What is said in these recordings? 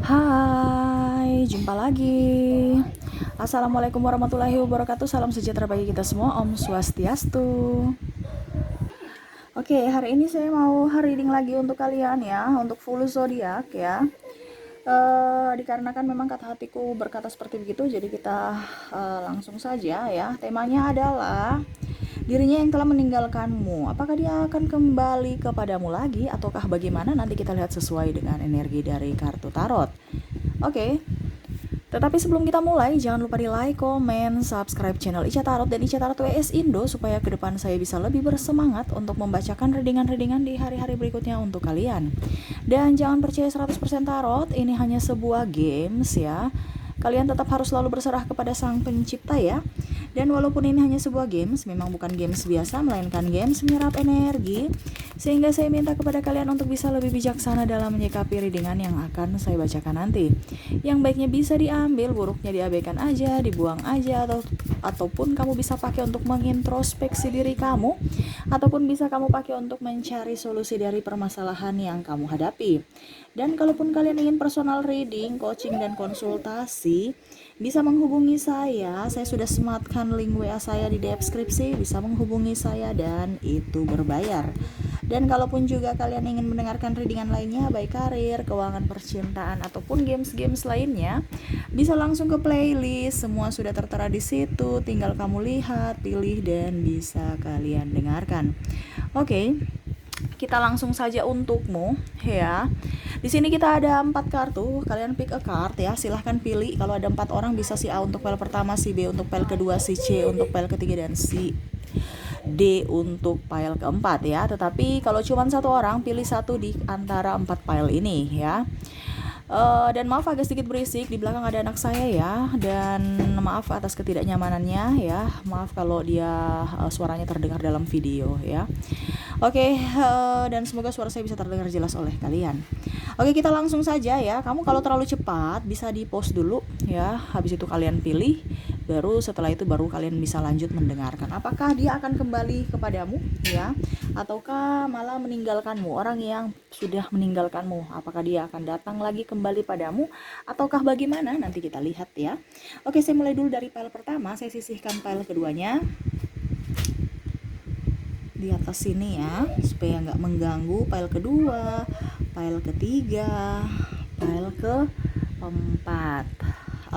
Hai, jumpa lagi. Assalamualaikum warahmatullahi wabarakatuh. Salam sejahtera bagi kita semua. Om Swastiastu. Oke, hari ini saya mau reading lagi untuk kalian ya, untuk full zodiak ya. Dikarenakan memang kata hatiku berkata seperti begitu, jadi kita langsung saja ya. Temanya adalah dirinya yang telah meninggalkanmu. Apakah dia akan kembali kepadamu lagi ataukah bagaimana? Nanti kita lihat sesuai dengan energi dari kartu tarot. Oke. Tetapi sebelum kita mulai, jangan lupa di like, komen, subscribe channel Ica Tarot dan Ica Tarot WS Indo supaya ke depan saya bisa lebih bersemangat untuk membacakan readingan-readingan di hari-hari berikutnya untuk kalian. Dan jangan percaya 100% tarot, ini hanya sebuah games ya. Kalian tetap harus selalu berserah kepada Sang Pencipta ya. Dan walaupun ini hanya sebuah games, memang bukan games biasa, melainkan games menyerap energi. Sehingga saya minta kepada kalian untuk bisa lebih bijaksana dalam menyikapi readingan yang akan saya bacakan nanti. Yang baiknya bisa diambil, buruknya diabaikan aja, dibuang aja, ataupun kamu bisa pakai untuk mengintrospeksi diri kamu, ataupun bisa kamu pakai untuk mencari solusi dari permasalahan yang kamu hadapi. Dan kalaupun kalian ingin personal reading, coaching, dan konsultasi, bisa menghubungi saya sudah sematkan link WA saya di deskripsi, bisa menghubungi saya dan itu berbayar. Dan kalaupun juga kalian ingin mendengarkan readingan lainnya, baik karir, keuangan, percintaan, ataupun games-games lainnya, bisa langsung ke playlist, semua sudah tertera di situ, tinggal kamu lihat, pilih, dan bisa kalian dengarkan. Oke. Kita langsung saja untukmu ya. Di sini kita ada 4 kartu, kalian pick a card ya. Silahkan pilih. Kalau ada 4 orang bisa si A untuk pile pertama, si B untuk pile kedua, si C untuk pile ketiga, dan si D untuk pile keempat ya. Tetapi kalau cuma 1 orang, pilih 1 di antara 4 pile ini ya. Dan maaf agak sedikit berisik, di belakang ada anak saya ya, dan maaf atas ketidaknyamanannya ya, maaf kalau dia suaranya terdengar dalam video ya. Oke, dan semoga suara saya bisa terdengar jelas oleh kalian. Oke, kita langsung saja ya. Kamu kalau terlalu cepat bisa di pause dulu ya, habis itu kalian pilih, baru setelah itu baru kalian bisa lanjut mendengarkan. Apakah dia akan kembali kepadamu ya, ataukah malah meninggalkanmu, orang yang sudah meninggalkanmu, apakah dia akan datang lagi kembali padamu ataukah bagaimana, nanti kita lihat ya. Oke, saya mulai dulu dari pile pertama, saya sisihkan pile keduanya di atas sini ya, supaya nggak mengganggu pile kedua, pile ketiga, pile keempat.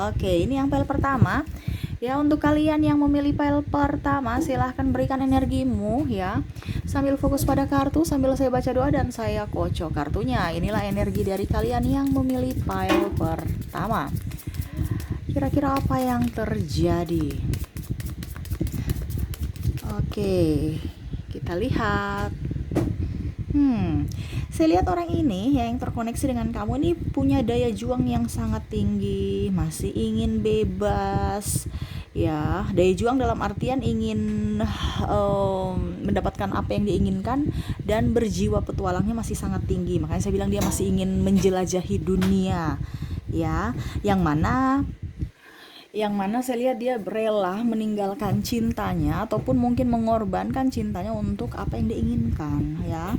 Oke, ini yang pile pertama. Ya, untuk kalian yang memilih pile pertama, silahkan berikan energimu ya. Sambil fokus pada kartu, sambil saya baca doa dan saya kocok kartunya. Inilah energi dari kalian yang memilih pile pertama. Kira-kira apa yang terjadi? Oke, kita lihat. Saya lihat orang ini yang terkoneksi dengan kamu ini punya daya juang yang sangat tinggi, masih ingin bebas. Ya, daya juang dalam artian ingin mendapatkan apa yang diinginkan dan berjiwa petualangnya masih sangat tinggi. Makanya saya bilang dia masih ingin menjelajahi dunia. Ya, yang mana saya lihat dia rela meninggalkan cintanya ataupun mungkin mengorbankan cintanya untuk apa yang diinginkan ya.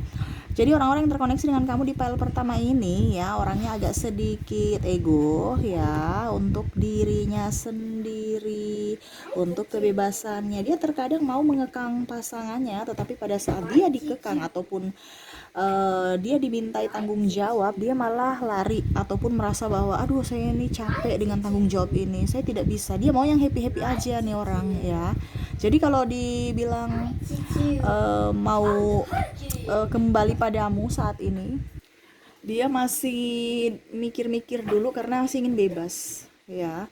Jadi orang-orang yang terkoneksi dengan kamu di pile pertama ini ya, orangnya agak sedikit ego ya, untuk dirinya sendiri, untuk kebebasannya. Dia terkadang mau mengekang pasangannya, tetapi pada saat dia dikekang ataupun dia dimintai tanggung jawab, dia malah lari ataupun merasa bahwa aduh saya ini capek dengan tanggung jawab ini, saya tidak bisa. Dia mau yang happy-happy aja nih orang ya. Jadi kalau dibilang mau kembali padamu saat ini, dia masih mikir-mikir dulu karena masih ingin bebas ya.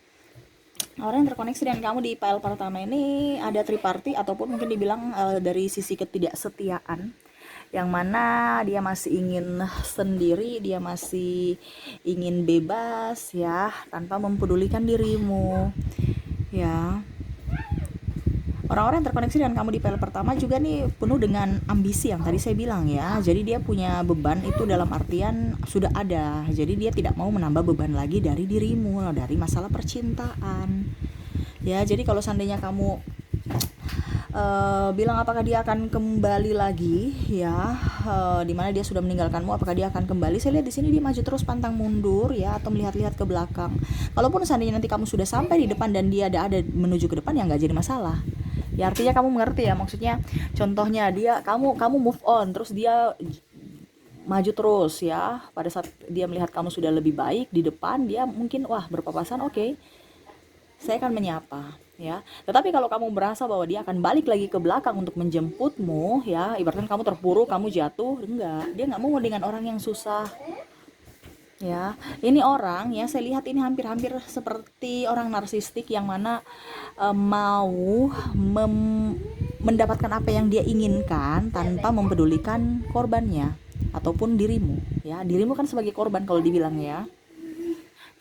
Orang yang terkoneksi dengan kamu di pile pertama ini ada triparty ataupun mungkin dibilang dari sisi ketidaksetiaan, yang mana dia masih ingin sendiri, dia masih ingin bebas ya, tanpa mempedulikan dirimu ya. Orang-orang yang terkoneksi dengan kamu di pile pertama juga nih penuh dengan ambisi yang tadi saya bilang ya. Jadi dia punya beban itu dalam artian sudah ada. Jadi dia tidak mau menambah beban lagi dari dirimu, dari masalah percintaan. Ya, jadi kalau seandainya kamu bilang apakah dia akan kembali lagi ya, dimana dia sudah meninggalkanmu, apakah dia akan kembali. Saya lihat di sini dia maju terus pantang mundur ya, atau melihat-lihat ke belakang. Kalaupun seandainya nanti kamu sudah sampai di depan dan dia ada menuju ke depan, ya nggak jadi masalah. Ya artinya kamu mengerti ya, maksudnya contohnya kamu move on, terus dia maju terus ya. Pada saat dia melihat kamu sudah lebih baik di depan, dia mungkin wah berpapasan, oke, saya akan menyapa ya. Tetapi kalau kamu merasa bahwa dia akan balik lagi ke belakang untuk menjemputmu ya, ibaratkan kamu terpuruk, kamu jatuh, enggak, dia nggak mau dengan orang yang susah ya. Ini orang ya, saya lihat ini hampir-hampir seperti orang narsistik yang mana mau mendapatkan apa yang dia inginkan tanpa mempedulikan korbannya ataupun dirimu ya. Dirimu kan sebagai korban kalau dibilang ya.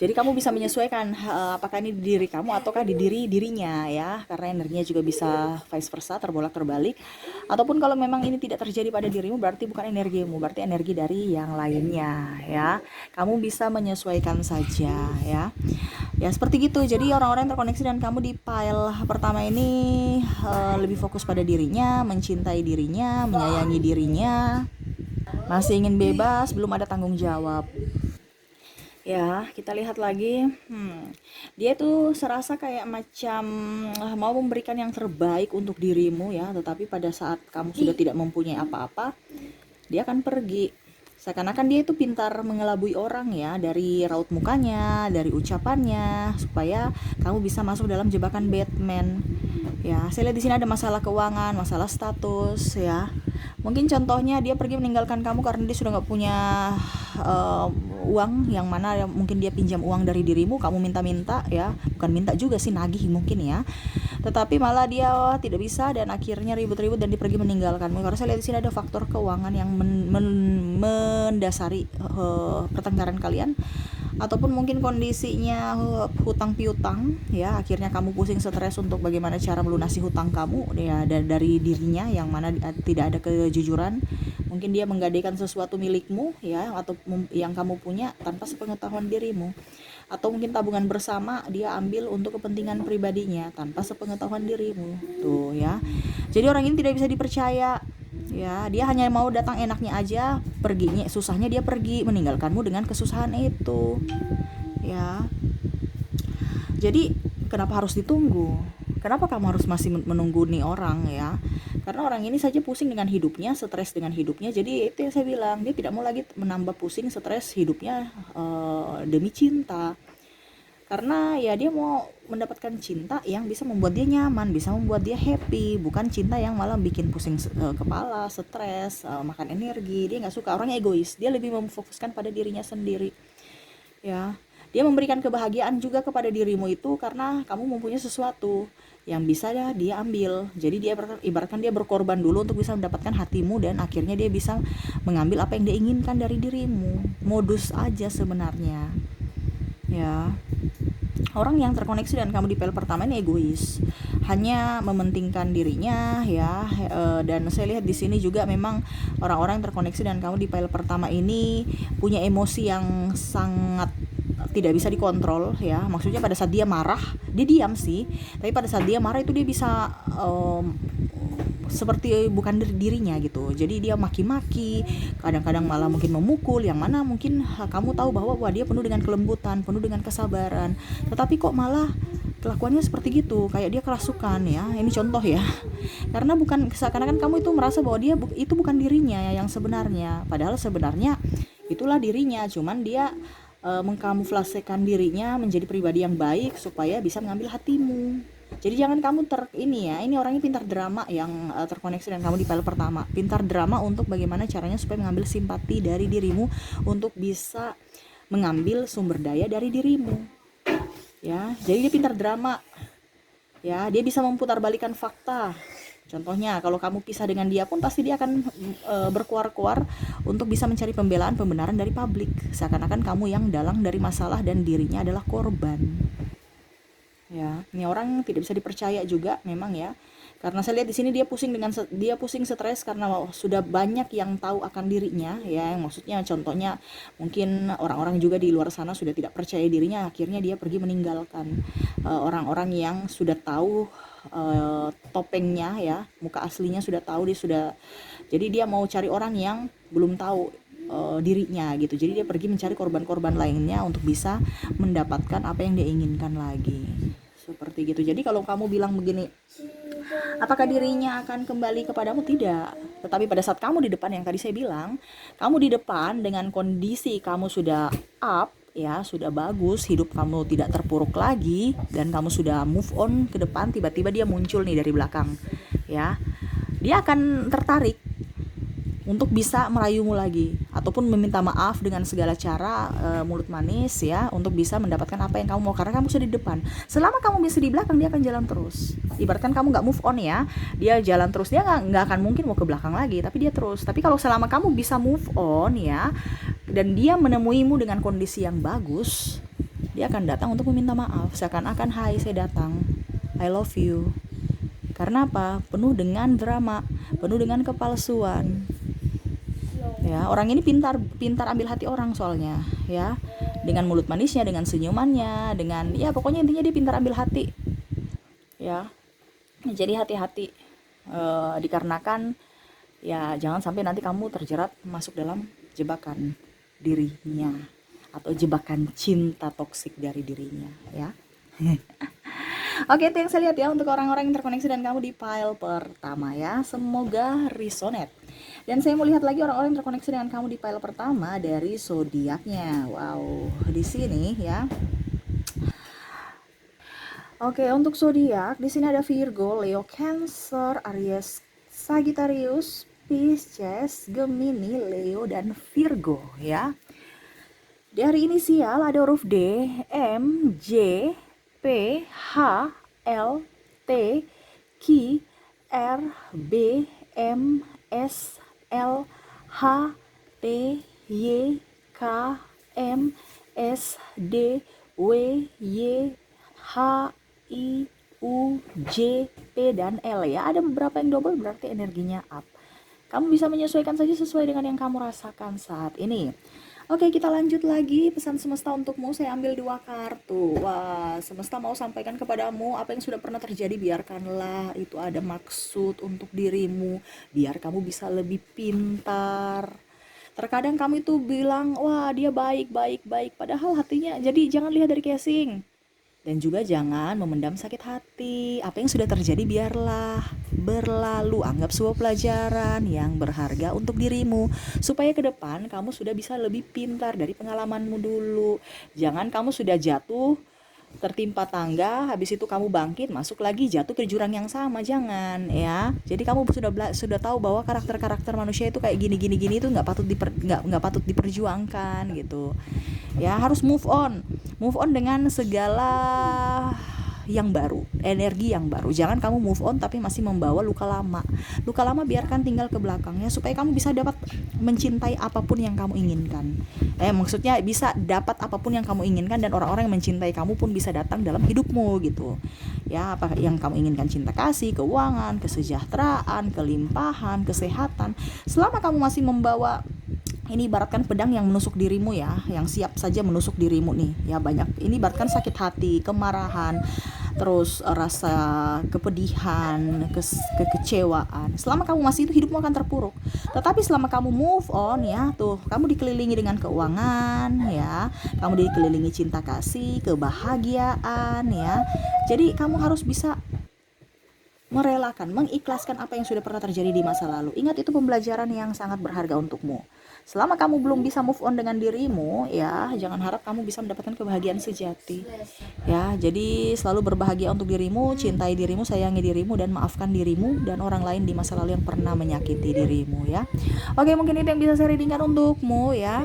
Jadi kamu bisa menyesuaikan apakah ini di diri kamu ataukah di dirinya ya, karena energinya juga bisa vice versa, terbolak-terbalik. Ataupun kalau memang ini tidak terjadi pada dirimu, berarti bukan energimu, berarti energi dari yang lainnya ya. Kamu bisa menyesuaikan saja ya. Ya seperti gitu. Jadi orang-orang yang terkoneksi dengan kamu di file pertama ini lebih fokus pada dirinya, mencintai dirinya, menyayangi dirinya, masih ingin bebas, belum ada tanggung jawab. Ya, kita lihat lagi. Dia tuh serasa kayak macam mau memberikan yang terbaik untuk dirimu ya, tetapi pada saat kamu sudah tidak mempunyai apa-apa, dia akan pergi. Seakan-akan dia itu pintar mengelabui orang ya, dari raut mukanya, dari ucapannya, supaya kamu bisa masuk dalam jebakan Batman. Ya, saya lihat di sini ada masalah keuangan, masalah status ya. Mungkin contohnya dia pergi meninggalkan kamu karena dia sudah nggak punya uang, yang mana mungkin dia pinjam uang dari dirimu, kamu minta-minta ya, bukan minta juga sih, nagih mungkin ya, tetapi malah dia tidak bisa dan akhirnya ribut-ribut dan dia pergi meninggalkanmu. Karena saya lihat di sini ada faktor keuangan yang mendasari pertengkaran kalian, ataupun mungkin kondisinya hutang piutang ya, akhirnya kamu pusing stres untuk bagaimana cara melunasi hutang kamu ya, dari dirinya yang mana tidak ada kejujuran. Mungkin dia menggadaikan sesuatu milikmu ya, atau yang kamu punya tanpa sepengetahuan dirimu, atau mungkin tabungan bersama dia ambil untuk kepentingan pribadinya tanpa sepengetahuan dirimu tuh ya. Jadi orang ini tidak bisa dipercaya ya, dia hanya mau datang enaknya aja, perginya susahnya dia pergi, meninggalkanmu dengan kesusahan itu ya. Jadi kenapa harus ditunggu, kenapa kamu harus masih menunggu nih orang ya? Karena orang ini saja pusing dengan hidupnya, stres dengan hidupnya. Jadi itu yang saya bilang, dia tidak mau lagi menambah pusing stres hidupnya demi cinta. Karena ya dia mau mendapatkan cinta yang bisa membuat dia nyaman, bisa membuat dia happy, bukan cinta yang malah bikin pusing kepala, stres, makan energi. Dia nggak suka, orangnya egois, dia lebih memfokuskan pada dirinya sendiri ya. Dia memberikan kebahagiaan juga kepada dirimu itu karena kamu mempunyai sesuatu yang bisa dia ambil. Jadi dia ibaratkan dia berkorban dulu untuk bisa mendapatkan hatimu, dan akhirnya dia bisa mengambil apa yang dia inginkan dari dirimu. Modus aja sebenarnya ya. Orang yang terkoneksi dengan kamu di file pertama ini egois, hanya mementingkan dirinya ya. Dan saya lihat di sini juga memang orang-orang yang terkoneksi dengan kamu di file pertama ini punya emosi yang sangat tidak bisa dikontrol ya. Maksudnya pada saat dia marah, dia diam sih, tapi pada saat dia marah itu dia bisa seperti bukan dirinya gitu. Jadi dia maki-maki, kadang-kadang malah mungkin memukul, yang mana mungkin kamu tahu bahwa wah dia penuh dengan kelembutan, penuh dengan kesabaran, tetapi kok malah kelakuannya seperti gitu, kayak dia kerasukan ya. Ini contoh ya. Karena seakan-akan kamu itu merasa bahwa dia itu bukan dirinya yang sebenarnya, padahal sebenarnya itulah dirinya, cuman dia mengkamuflasekan dirinya menjadi pribadi yang baik supaya bisa mengambil hatimu. Jadi jangan kamu ini orangnya pintar drama yang terkoneksi dengan kamu di file pertama. Pintar drama untuk bagaimana caranya supaya mengambil simpati dari dirimu untuk bisa mengambil sumber daya dari dirimu. Ya, jadi dia pintar drama. Ya, dia bisa memutarbalikan fakta. Contohnya, kalau kamu pisah dengan dia pun pasti dia akan berkuar-kuar untuk bisa mencari pembelaan-pembenaran dari publik. Seakan-akan kamu yang dalang dari masalah dan dirinya adalah korban. Ya, ini orang tidak bisa dipercaya juga memang ya. Karena saya lihat di sini dia pusing stres karena sudah banyak yang tahu akan dirinya ya. Maksudnya contohnya mungkin orang-orang juga di luar sana sudah tidak percaya dirinya, akhirnya dia pergi meninggalkan orang-orang yang sudah tahu topengnya ya, muka aslinya sudah tahu, jadi dia mau cari orang yang belum tahu dirinya gitu. Jadi dia pergi mencari korban-korban lainnya untuk bisa mendapatkan apa yang dia inginkan lagi. Seperti gitu. Jadi kalau kamu bilang begini, apakah dirinya akan kembali kepadamu? Tidak. Tetapi pada saat kamu di depan, yang tadi saya bilang, kamu di depan dengan kondisi kamu sudah up, ya, sudah bagus, hidup kamu tidak terpuruk lagi, dan kamu sudah move on ke depan, tiba-tiba dia muncul nih dari belakang, ya. Dia akan tertarik untuk bisa merayumu lagi ataupun meminta maaf dengan segala cara, mulut manis ya, untuk bisa mendapatkan apa yang kamu mau, karena kamu sudah di depan. Selama kamu bisa di belakang, dia akan jalan terus. Ibaratkan kamu nggak move on ya, dia jalan terus, dia nggak akan mungkin mau ke belakang lagi, tapi dia terus. Tapi kalau selama kamu bisa move on ya, dan dia menemuimu dengan kondisi yang bagus, dia akan datang untuk meminta maaf, seakan-akan, hai, saya datang, I love you. Karena apa? Penuh dengan drama, penuh dengan kepalsuan. Ya, orang ini pintar ambil hati orang soalnya, ya. Dengan mulut manisnya, dengan senyumannya, dengan ya pokoknya intinya dia pintar ambil hati. Ya. Jadi hati-hati, dikarenakan ya jangan sampai nanti kamu terjerat masuk dalam jebakan dirinya atau jebakan cinta toksik dari dirinya, ya. Oke, itu yang saya lihat ya untuk orang-orang yang terkoneksi dan kamu di file pertama ya. Semoga resonate. Dan saya mau lihat lagi orang-orang yang terkoneksi dengan kamu di file pertama dari zodiaknya. Wow, di sini ya. Oke, untuk zodiak di sini ada Virgo, Leo, Cancer, Aries, Sagittarius, Pisces, Gemini, Leo, dan Virgo ya. Dari inisial ada huruf D, M, J, P, H, L, T, Q, R, B, M, S, L, H, T, Y, K, M, S, D, W, Y, H, I, U, J, P, dan L ya. Ada beberapa yang double, berarti energinya up. Kamu bisa menyesuaikan saja sesuai dengan yang kamu rasakan saat ini. Oke, kita lanjut lagi. Pesan semesta untukmu, saya ambil 2 kartu. Wah, semesta mau sampaikan kepadamu apa yang sudah pernah terjadi, biarkanlah itu ada maksud untuk dirimu, biar kamu bisa lebih pintar. Terkadang kamu itu bilang, wah dia baik, padahal hatinya, jadi jangan lihat dari casing. Dan juga jangan memendam sakit hati. Apa yang sudah terjadi biarlah berlalu. Anggap sebuah pelajaran yang berharga untuk dirimu, supaya ke depan kamu sudah bisa lebih pintar dari pengalamanmu dulu. Jangan kamu sudah jatuh, tertimpa tangga, habis itu kamu bangkit, masuk lagi, jatuh ke jurang yang sama. Jangan ya. Jadi kamu sudah tahu bahwa karakter manusia itu kayak gini itu nggak patut diperjuangkan gitu. Ya, harus move on dengan segala yang baru, energi yang baru. Jangan kamu move on tapi masih membawa luka lama. Luka lama biarkan tinggal ke belakangnya, supaya kamu bisa dapat mencintai apapun yang kamu inginkan. Maksudnya bisa dapat apapun yang kamu inginkan, dan orang-orang yang mencintai kamu pun bisa datang dalam hidupmu gitu. Ya, apa yang kamu inginkan, cinta kasih, keuangan, kesejahteraan, kelimpahan, kesehatan. Selama kamu masih membawa, ini ibaratkan pedang yang menusuk dirimu ya, yang siap saja menusuk dirimu nih ya, banyak. Ini ibaratkan sakit hati, kemarahan, terus rasa kepedihan, kekecewaan. Selama kamu masih itu, hidupmu akan terpuruk. Tetapi selama kamu move on ya, tuh kamu dikelilingi dengan keuangan ya, kamu dikelilingi cinta kasih, kebahagiaan ya. Jadi kamu harus bisa merelakan, mengikhlaskan apa yang sudah pernah terjadi di masa lalu. Ingat, itu pembelajaran yang sangat berharga untukmu. Selama kamu belum bisa move on dengan dirimu ya, jangan harap kamu bisa mendapatkan kebahagiaan sejati ya. Jadi selalu berbahagia untuk dirimu, cintai dirimu, sayangi dirimu, dan maafkan dirimu dan orang lain di masa lalu yang pernah menyakiti dirimu ya. Oke, mungkin itu yang bisa saya readingkan untukmu ya.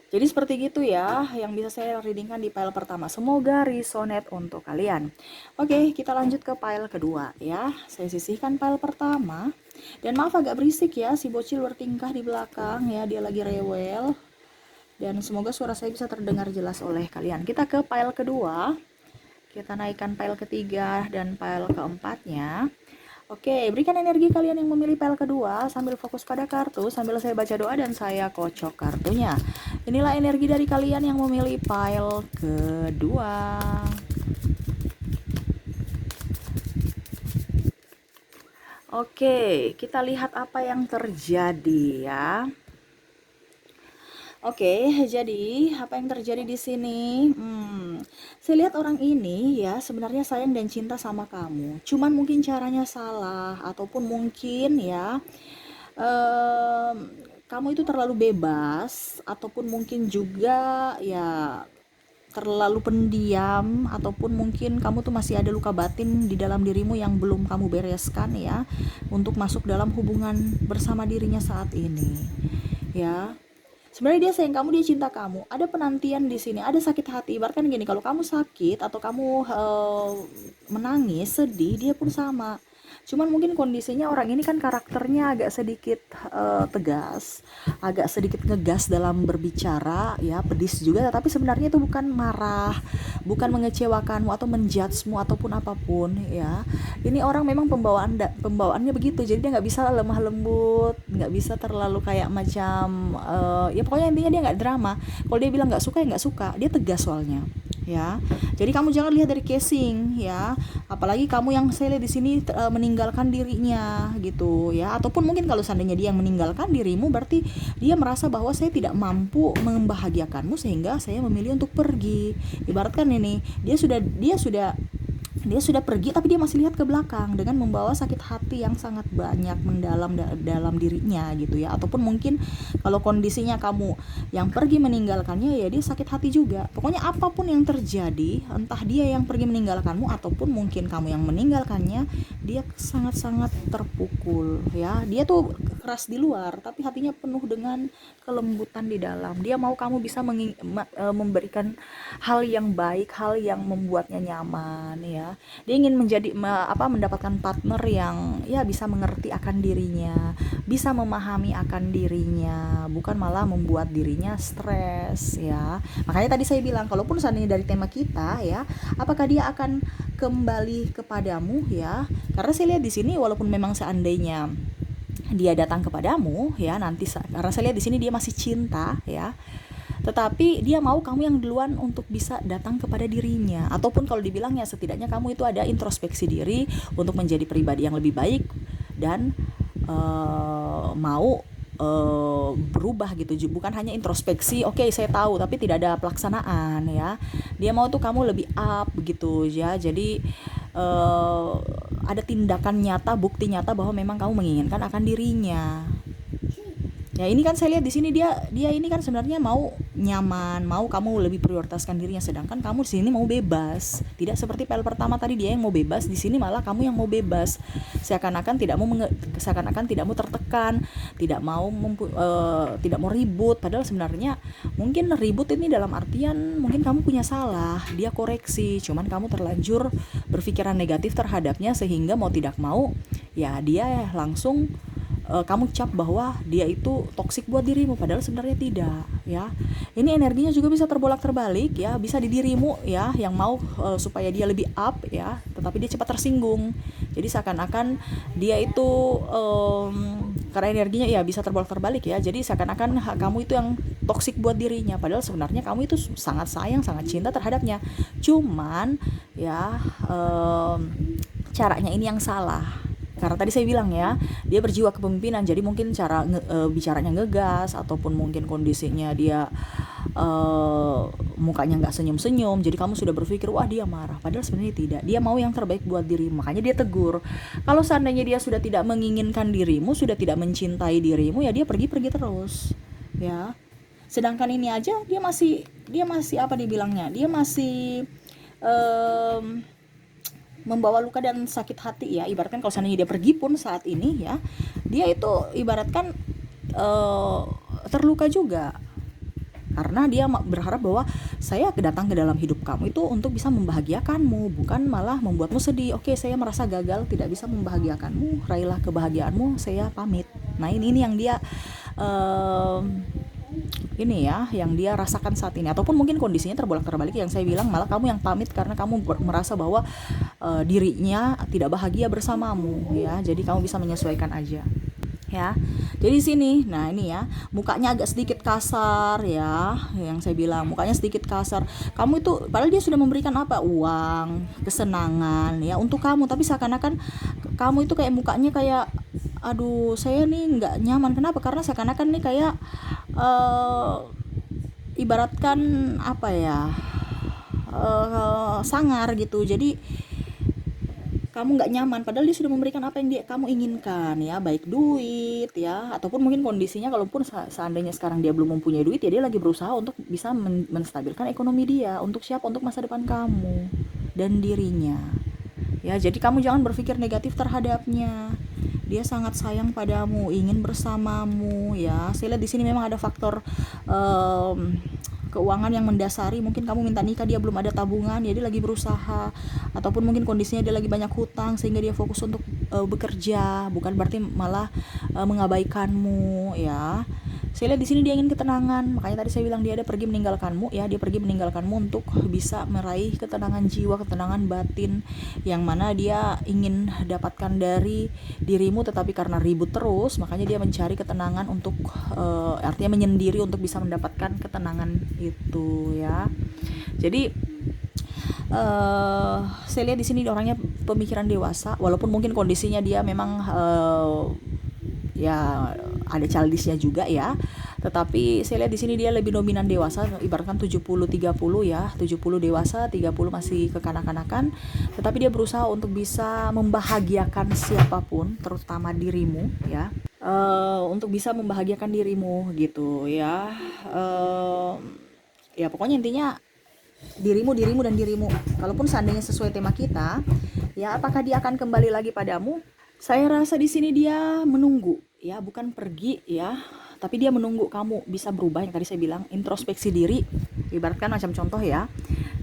Jadi seperti gitu ya yang bisa saya readingkan di file pertama. Semoga resonate untuk kalian. Oke, kita lanjut ke file kedua ya. Saya sisihkan file pertama. Dan maaf agak berisik ya, si bocil bertingkah di belakang ya, dia lagi rewel. Dan semoga suara saya bisa terdengar jelas oleh kalian. Kita ke file kedua. Kita naikkan file ketiga dan file keempatnya. Oke, berikan energi kalian yang memilih pile kedua sambil fokus pada kartu, sambil saya baca doa dan saya kocok kartunya. Inilah energi dari kalian yang memilih pile kedua. Oke, kita lihat apa yang terjadi ya. Oke, jadi apa yang terjadi di sini? Saya lihat orang ini ya sebenarnya sayang dan cinta sama kamu. Cuman mungkin caranya salah ataupun mungkin ya em, kamu itu terlalu bebas ataupun mungkin juga ya terlalu pendiam ataupun mungkin kamu tuh masih ada luka batin di dalam dirimu yang belum kamu bereskan ya untuk masuk dalam hubungan bersama dirinya saat ini ya. Sebenarnya dia sayang kamu, dia cinta kamu. Ada penantian di sini, ada sakit hati. Ibaratkan gini, kalau kamu sakit atau kamu menangis, sedih, dia pun sama. Cuman mungkin kondisinya orang ini kan karakternya agak sedikit tegas, agak sedikit ngegas dalam berbicara, ya pedis juga. Tapi sebenarnya itu bukan marah, bukan mengecewakanmu atau menjudgemu ataupun apapun, ya. Ini orang memang pembawaannya begitu, jadi dia nggak bisa lemah lembut, nggak bisa terlalu kayak macam ya pokoknya intinya dia nggak drama. Kalau dia bilang nggak suka ya nggak suka, dia tegas soalnya ya. Jadi kamu jangan lihat dari casing ya, apalagi kamu yang saya lihat di sini meninggalkan dirinya gitu ya, ataupun mungkin kalau seandainya dia yang meninggalkan dirimu berarti dia merasa bahwa saya tidak mampu membahagiakanmu sehingga saya memilih untuk pergi. Ibaratkan ini dia sudah pergi tapi dia masih lihat ke belakang dengan membawa sakit hati yang sangat banyak mendalam dalam dirinya gitu ya, ataupun mungkin kalau kondisinya kamu yang pergi meninggalkannya ya dia sakit hati juga. Pokoknya apapun yang terjadi, entah dia yang pergi meninggalkanmu ataupun mungkin kamu yang meninggalkannya, dia sangat-sangat terpukul ya. Dia tuh keras di luar tapi hatinya penuh dengan kelembutan di dalam. Dia mau kamu bisa memberikan hal yang baik, hal yang membuatnya nyaman ya. Dia ingin mendapatkan partner yang ya bisa mengerti akan dirinya, bisa memahami akan dirinya, bukan malah membuat dirinya stres ya. Makanya tadi saya bilang kalaupun seandainya dari tema kita ya, apakah dia akan kembali kepadamu ya? Karena saya lihat di sini walaupun memang seandainya dia datang kepadamu ya nanti, karena saya lihat di sini dia masih cinta ya, tetapi dia mau kamu yang duluan untuk bisa datang kepada dirinya, ataupun kalau dibilangnya setidaknya kamu itu ada introspeksi diri untuk menjadi pribadi yang lebih baik dan mau berubah gitu, bukan hanya introspeksi oke, saya tahu tapi tidak ada pelaksanaan ya. Dia mau tuh kamu lebih up gitu ya, jadi ada tindakan nyata, bukti nyata bahwa memang kamu menginginkan akan dirinya. Ya ini kan saya lihat di sini dia ini kan sebenarnya mau nyaman, mau kamu lebih prioritaskan dirinya, sedangkan kamu di sini mau bebas. Tidak seperti pel pertama tadi dia yang mau bebas, di sini malah kamu yang mau bebas. Seakan-akan tidak mau tertekan, tidak mau ribut, padahal sebenarnya mungkin ribut ini dalam artian mungkin kamu punya salah, dia koreksi, cuman kamu terlanjur berpikiran negatif terhadapnya sehingga mau tidak mau ya dia langsung kamu cap bahwa dia itu toksik buat dirimu, padahal sebenarnya tidak ya. Ini energinya juga bisa terbolak terbalik ya, bisa di dirimu ya yang mau supaya dia lebih up ya, tetapi dia cepat tersinggung. Jadi seakan-akan dia itu karena energinya ya bisa terbolak terbalik ya, jadi seakan-akan kamu itu yang toksik buat dirinya, padahal sebenarnya kamu itu sangat sayang, sangat cinta terhadapnya. Cuman ya caranya ini yang salah. Karena tadi saya bilang ya, dia berjiwa kepemimpinan, jadi mungkin cara bicaranya ngegas, ataupun mungkin kondisinya dia mukanya nggak senyum-senyum, jadi kamu sudah berpikir wah dia marah, padahal sebenarnya tidak. Dia mau yang terbaik buat dirimu, makanya dia tegur. Kalau seandainya dia sudah tidak menginginkan dirimu, sudah tidak mencintai dirimu, ya dia pergi-pergi terus ya. Sedangkan ini aja dia masih apa dibilangnya, dia masih membawa luka dan sakit hati ya. Ibaratkan kalau seandainya dia pergi pun saat ini ya, dia itu ibaratkan terluka juga, karena dia berharap bahwa saya datang ke dalam hidup kamu itu untuk bisa membahagiakanmu, bukan malah membuatmu sedih. Oke, saya merasa gagal tidak bisa membahagiakanmu, raihlah kebahagiaanmu, saya pamit. Nah ini yang dia ini ya yang dia rasakan saat ini, ataupun mungkin kondisinya terbolak-terbalik yang saya bilang, malah kamu yang pamit karena kamu merasa bahwa dirinya tidak bahagia bersamamu ya. Jadi kamu bisa menyesuaikan aja ya. Jadi sini, nah ini ya, mukanya agak sedikit kasar ya, yang saya bilang mukanya sedikit kasar. Kamu itu padahal dia sudah memberikan apa, uang, kesenangan ya untuk kamu, tapi seakan-akan kamu itu kayak mukanya kayak, aduh saya nih nggak nyaman. Kenapa? Karena seakan-akan nih kayak ibaratkan apa ya, sangar gitu. Jadi kamu nggak nyaman padahal dia sudah memberikan apa yang kamu inginkan ya, baik duit ya, ataupun mungkin kondisinya kalaupun seandainya sekarang dia belum mempunyai duit ya, dia lagi berusaha untuk bisa menstabilkan ekonomi dia untuk siapa, untuk masa depan kamu dan dirinya ya. Jadi kamu jangan berpikir negatif terhadapnya, dia sangat sayang padamu, ingin bersamamu ya. Saya lihat di sini memang ada faktor keuangan yang mendasari. Mungkin kamu minta nikah, dia belum ada tabungan ya, dia lagi berusaha, ataupun mungkin kondisinya dia lagi banyak hutang sehingga dia fokus untuk bekerja, bukan berarti malah mengabaikanmu ya. Saya lihat di sini dia ingin ketenangan, makanya tadi saya bilang dia ada pergi meninggalkanmu ya, dia pergi meninggalkanmu untuk bisa meraih ketenangan jiwa, ketenangan batin yang mana dia ingin dapatkan dari dirimu, tetapi karena ribut terus makanya dia mencari ketenangan untuk artinya menyendiri untuk bisa mendapatkan ketenangan itu ya. Jadi saya lihat di sini orangnya pemikiran dewasa, walaupun mungkin kondisinya dia memang ya ada childishnya juga ya, tetapi saya lihat di sini dia lebih dominan dewasa, ibaratkan 70-30 ya, 70 dewasa, 30 masih kekanak-kanakan, tetapi dia berusaha untuk bisa membahagiakan siapapun, terutama dirimu ya, untuk bisa membahagiakan dirimu gitu ya. Ya pokoknya intinya dirimu dan dirimu. Kalaupun seandainya sesuai tema kita ya, apakah dia akan kembali lagi padamu? Saya rasa di sini dia menunggu ya, bukan pergi ya, tapi dia menunggu kamu bisa berubah, yang tadi saya bilang introspeksi diri. Ibaratkan macam contoh ya,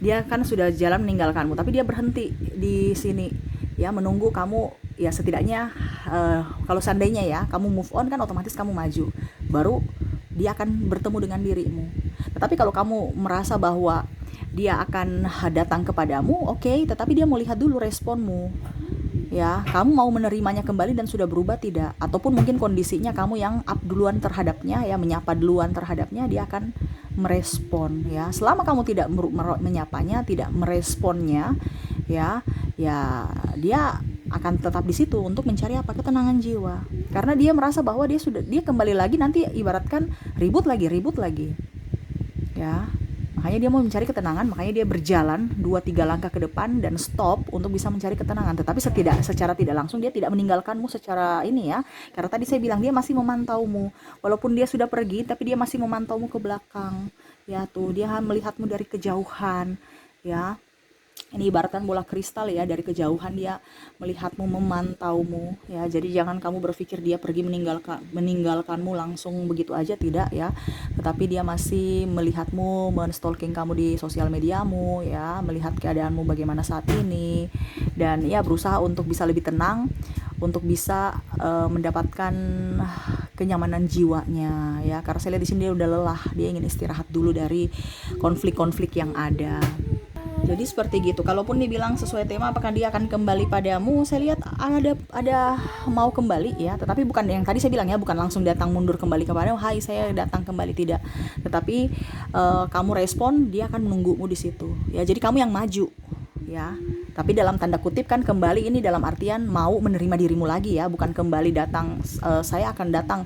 dia kan sudah jalan meninggalkanmu, tapi dia berhenti di sini ya, menunggu kamu ya. Setidaknya kalau seandainya ya kamu move on kan otomatis kamu maju, baru dia akan bertemu dengan dirimu. Tetapi kalau kamu merasa bahwa dia akan datang kepadamu, oke, tetapi dia mau lihat dulu responmu ya, kamu mau menerimanya kembali dan sudah berubah tidak, ataupun mungkin kondisinya kamu yang up duluan terhadapnya ya, menyapa duluan terhadapnya, dia akan merespon ya. Selama kamu tidak menyapanya, tidak meresponnya ya, ya dia akan tetap di situ untuk mencari apa, ketenangan jiwa, karena dia merasa bahwa dia kembali lagi nanti ibaratkan ribut lagi ya. Makanya dia mau mencari ketenangan, makanya dia berjalan 2-3 langkah ke depan dan stop untuk bisa mencari ketenangan. Tetapi secara tidak langsung dia tidak meninggalkanmu secara ini ya. Karena tadi saya bilang dia masih memantaumu. Walaupun dia sudah pergi, tapi dia masih memantaumu ke belakang. Ya tuh, dia melihatmu dari kejauhan ya. Ini ibaratkan bola kristal ya, dari kejauhan dia melihatmu, memantaumu ya. Jadi jangan kamu berpikir dia pergi meninggalkanmu langsung begitu aja, tidak ya. Tetapi dia masih melihatmu, men-stalking kamu di sosial mediamu ya, melihat keadaanmu bagaimana saat ini, dan ya berusaha untuk bisa lebih tenang, untuk bisa mendapatkan kenyamanan jiwanya ya. Karena saya lihat di sini dia udah lelah, dia ingin istirahat dulu dari konflik-konflik yang ada. Jadi seperti gitu. Kalaupun dibilang sesuai tema apakah dia akan kembali padamu, saya lihat ada mau kembali ya, tetapi bukan yang tadi saya bilang ya, bukan langsung datang mundur kembali kepadamu, hai saya datang kembali, tidak. Tetapi kamu respon, dia akan menunggumu di situ ya. Jadi kamu yang maju ya. Tapi dalam tanda kutip kan kembali ini dalam artian mau menerima dirimu lagi ya, bukan kembali datang saya akan datang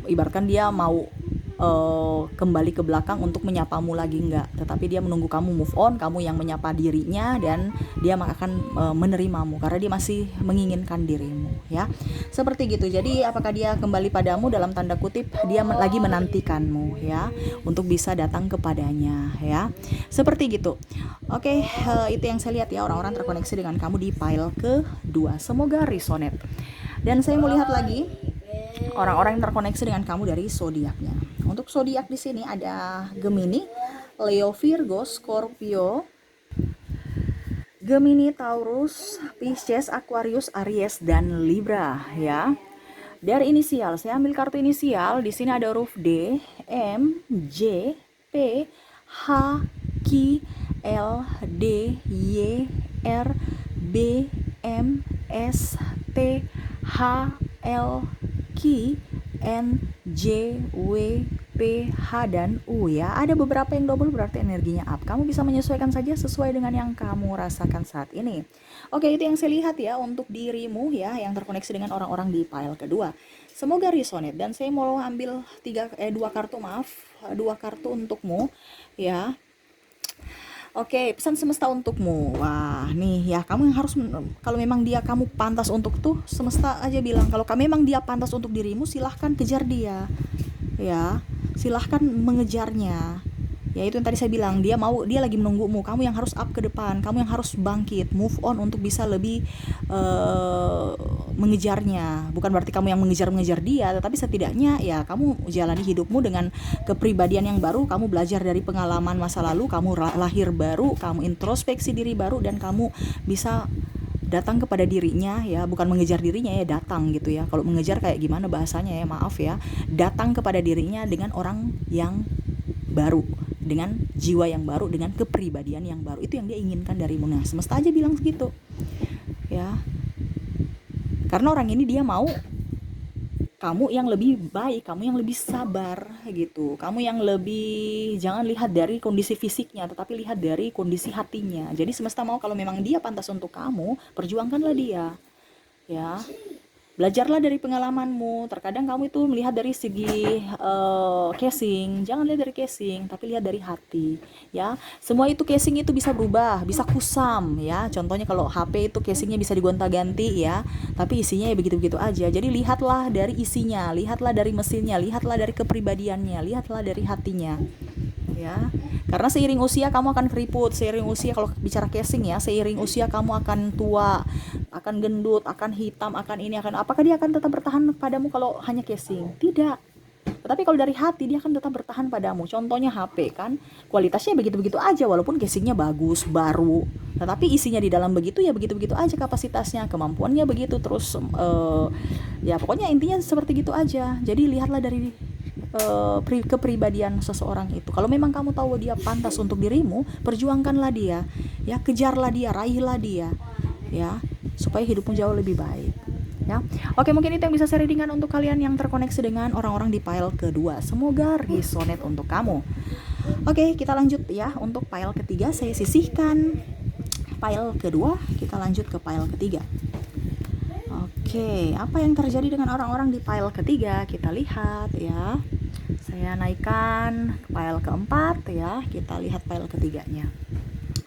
ibaratkan dia mau kembali ke belakang untuk menyapamu lagi, enggak, tetapi dia menunggu kamu move on, kamu yang menyapa dirinya, dan dia akan menerimamu karena dia masih menginginkan dirimu ya, seperti gitu. Jadi apakah dia kembali padamu, dalam tanda kutip dia lagi menantikanmu ya untuk bisa datang kepadanya ya, seperti gitu. Oke, itu yang saya lihat ya, orang-orang terkoneksi dengan kamu di pile kedua, semoga resonate. Dan saya mau lihat lagi orang-orang yang terkoneksi dengan kamu dari zodiaknya. Untuk zodiak di sini ada Gemini, Leo, Virgo, Scorpio, Gemini, Taurus, Pisces, Aquarius, Aries, dan Libra ya. Dari inisial, saya ambil kartu inisial. Di sini ada huruf D, M J P H Q L D Y R B M S T H L Q N J W P H dan U ya. Ada beberapa yang double berarti energinya up. Kamu bisa menyesuaikan saja sesuai dengan yang kamu rasakan saat ini. Oke, itu yang saya lihat ya untuk dirimu ya yang terkoneksi dengan orang-orang di pile kedua. Semoga resonate dan saya mau ambil dua kartu untukmu ya. Oke, pesan semesta untukmu. Wah, nih ya, kamu yang harus kalau memang dia kamu pantas untuk tuh, semesta aja bilang kalau kamu memang dia pantas untuk dirimu, silahkan kejar dia. Ya, silahkan mengejarnya. Ya itu yang tadi saya bilang, dia lagi menunggumu. Kamu yang harus up ke depan, kamu yang harus bangkit, move on untuk bisa lebih mengejarnya. Bukan berarti kamu yang mengejar dia, tetapi setidaknya ya kamu jalani hidupmu dengan kepribadian yang baru. Kamu belajar dari pengalaman masa lalu, kamu lahir baru, kamu introspeksi diri baru, dan kamu bisa datang kepada dirinya ya, bukan mengejar dirinya ya, datang gitu ya. Kalau mengejar kayak gimana bahasanya ya, maaf ya. Datang kepada dirinya dengan orang yang baru, dengan jiwa yang baru, dengan kepribadian yang baru. Itu yang dia inginkan darimu. Nah, semesta aja bilang segitu ya, karena orang ini dia mau kamu yang lebih baik, kamu yang lebih sabar gitu, kamu yang lebih, jangan lihat dari kondisi fisiknya tetapi lihat dari kondisi hatinya. Jadi semesta mau kalau memang dia pantas untuk kamu, perjuangkanlah dia ya. Belajarlah dari pengalamanmu. Terkadang kamu itu melihat dari segi casing, jangan lihat dari casing, tapi lihat dari hati. Ya, semua itu casing itu bisa berubah, bisa kusam. Ya, contohnya kalau HP itu casingnya bisa digonta-ganti ya, tapi isinya ya begitu-begitu aja. Jadi lihatlah dari isinya, lihatlah dari mesinnya, lihatlah dari kepribadiannya, lihatlah dari hatinya. Ya, karena seiring usia kamu akan keriput, seiring usia kalau bicara casing ya, seiring usia kamu akan tua, akan gendut, akan hitam, akan ini, akan apakah dia akan tetap bertahan padamu kalau hanya casing? Tidak. Tetapi kalau dari hati dia akan tetap bertahan padamu. Contohnya HP kan, kualitasnya begitu-begitu aja walaupun casingnya bagus, baru. Tetapi isinya di dalam begitu ya begitu-begitu aja, kapasitasnya, kemampuannya begitu, terus ya pokoknya intinya seperti gitu aja. Jadi lihatlah dari kepribadian seseorang itu. Kalau memang kamu tahu dia pantas untuk dirimu, perjuangkanlah dia, ya, kejarlah dia, raihlah dia, ya, supaya hidupmu jauh lebih baik. Ya, oke, mungkin itu yang bisa saya readingkan untuk kalian yang terkoneksi dengan orang-orang di pile kedua. Semoga resonate untuk kamu. Oke, kita lanjut ya untuk pile ketiga. Saya sisihkan pile kedua, kita lanjut ke pile ketiga. Oke, apa yang terjadi dengan orang-orang di pile ketiga? Kita lihat ya. Saya naikkan pile keempat ya. Kita lihat pile ketiganya.